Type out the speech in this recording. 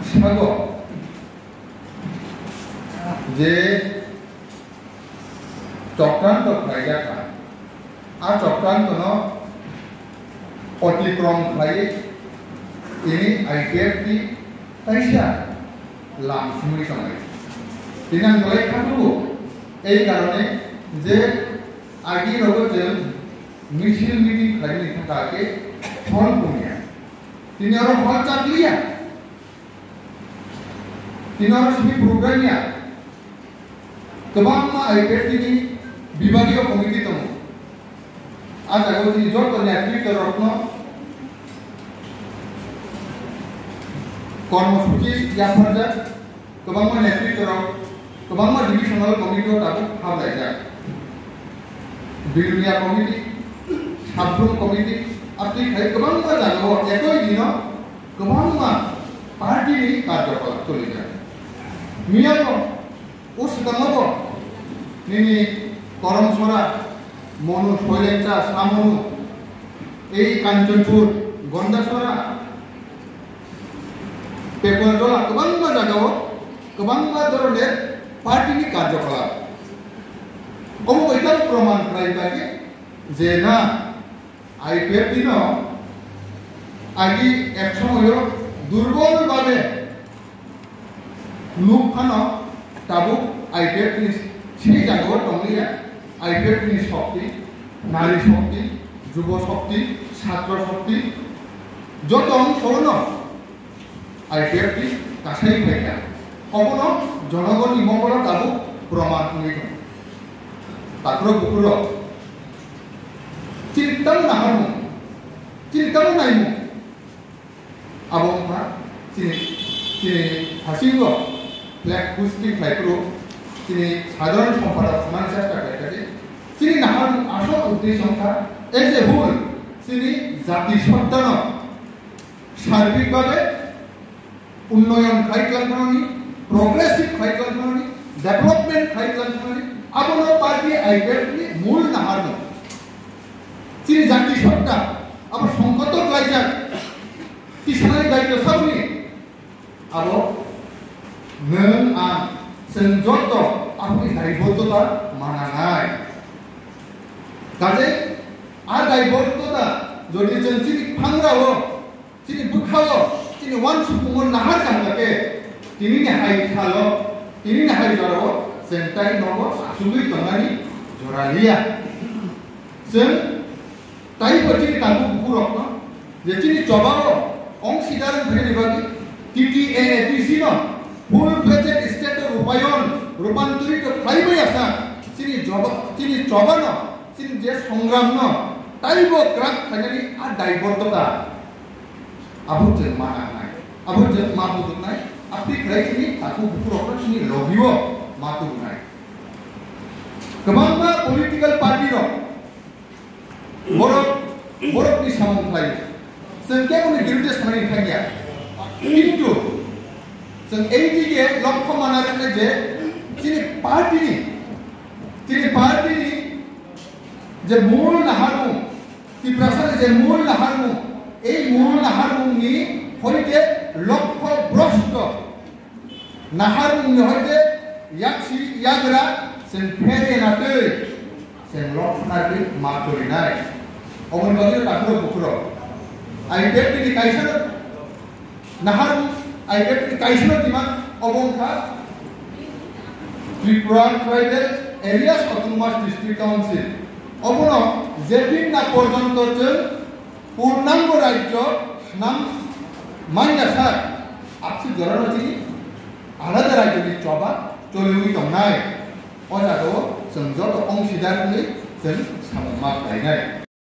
sago যে চক্রান্ত খাইয়াখা আর চক্রান্ত অতিক্রম খাই ini IPF di Taisha langsung সময় তিনান গলে থাকবো এই কারণে যে আগে রবজেল মিছিল মিটিং খাইনি থাকাকে ফল কমিয়া তিনি আরো ফল চাকলিয়া তিনি আরো সেই প্রোগ্রামিয়া তমাম IPF তিনি বিভাগীয় কমিটি তম আজ আগো তিনি যত নেতৃত্ব রত্ন কর্মসূচি ইয়াফারজা গোबां নেতৃত্বরাও गोबां डिविजनल कमिटियाव दाबो हाबलायजाक बिरुनिया कमिटि साब्रुम कमिटि आथिखाल गोबां जागायाव एकই दिनाव गोबां पार्टीनि कार्यकलाप सोलिजाक मियाबो उसिगामाबो निनि करमसरा मनु सयलेंटा सामनु এই কাঞ্চনপুর গন্ডাছড়া पेपरजला गोबां जागायाव गोबां धरনের पार्टीनि कार्यकलाप अबैताव प्रमाण खालामबाय जे ना IPF दिनाव आगि एक समय दुर्बल भावे लुकफानो दाबो IPF नि সেই জায়গায় দংলিয়া IPF नि शक्ति नारी शक्ति যুব শক্তি ছাত্র শক্তি যত অংশগ্রহণ IPF नि गासै फैया अबनो जनगणनि मंगल दाबो प्रमाण होयो ताक्रो गुकुरो चिंतन नाहरमु चिंतन नायमु आबोंहा चिनि हासिंगो ब्लैक पुस्टिं खायप्रो चिनि साधारण सम्पादक समान चेष्टा खायखादि चिनि नाहर आसल उद्देश्यखा एज ए होल चिनि जाति सत्तान सार्बिक भावे उन्नयन खायख्लांखानि प्रोग्रेसिव खायख्लांखानि डेवलपमेंट खायख्लांखानि आबनो पार्टी IPF नि मूल नाहारनो चिनि जाति सत्ता अब संकट लायजाक किसाननि दायित्व साबनि आरो नों आं जों जत आंनि दायबद्धता मानानाय काजे आ दायबद्धता जदि जों चिनि फांरावो चिनि बुखावो चिनि वान सुपुंगो नाहार जांगाके तिनि हाय खालो तिनि हाय जरावो जों ताइ नगो आसुगै तंगानि जरालिया जों ताइ बथिनि ताबु बुकुरकनो जे चिनि जबावो अंशिदार भेरिबागि TTAATC नो फुल फ्लेजेड स्टेट रूपायन रूपान्तरित खाइबाय आसा चिनि जबानो चिनि जे संग्राम नो ताइबो क्राक खाइनानि आ दायबद्धता आबुजों मानानाय आबुजों माबुजोंनाय आपनि रायजोनि ताकु बुकुरकनो चिनि लबियो मातुनाय गोबां पलिटिकल पार्टी दं बरफनि सामन्थाय जों केवल बिरुद्ध साननानै थांया किन्तु जों एदिगे लक्ष्य मानानै जे चिनि पार्टीनि जे मूल नाहारमु तिप्रासानि जे मूल नाहारमु এই মূল নাহারমুনি হইতে লক্ষ্য ভ্রষ্ট নাহারমুনি হইতে ইয়াকসি ইয়াগরা সেন ফেরে নাতে সেন লক্ষণাকে মাতরি নাই অমন বাগে তাকরো বুকুরো IPF नि কাইসন নাহার IPF नि কাইসন দিমান অবংখা Tripura tribal areas autonomous district council অবন যেদিন না পর্যন্ত पूर्णांग राज्य नाम मान्य सार आपसी जरानोजी आलादा राज्यनि चबा चलिउइ दंनाय अजागो जों जत अंशिदारनि जों सामा गायनाय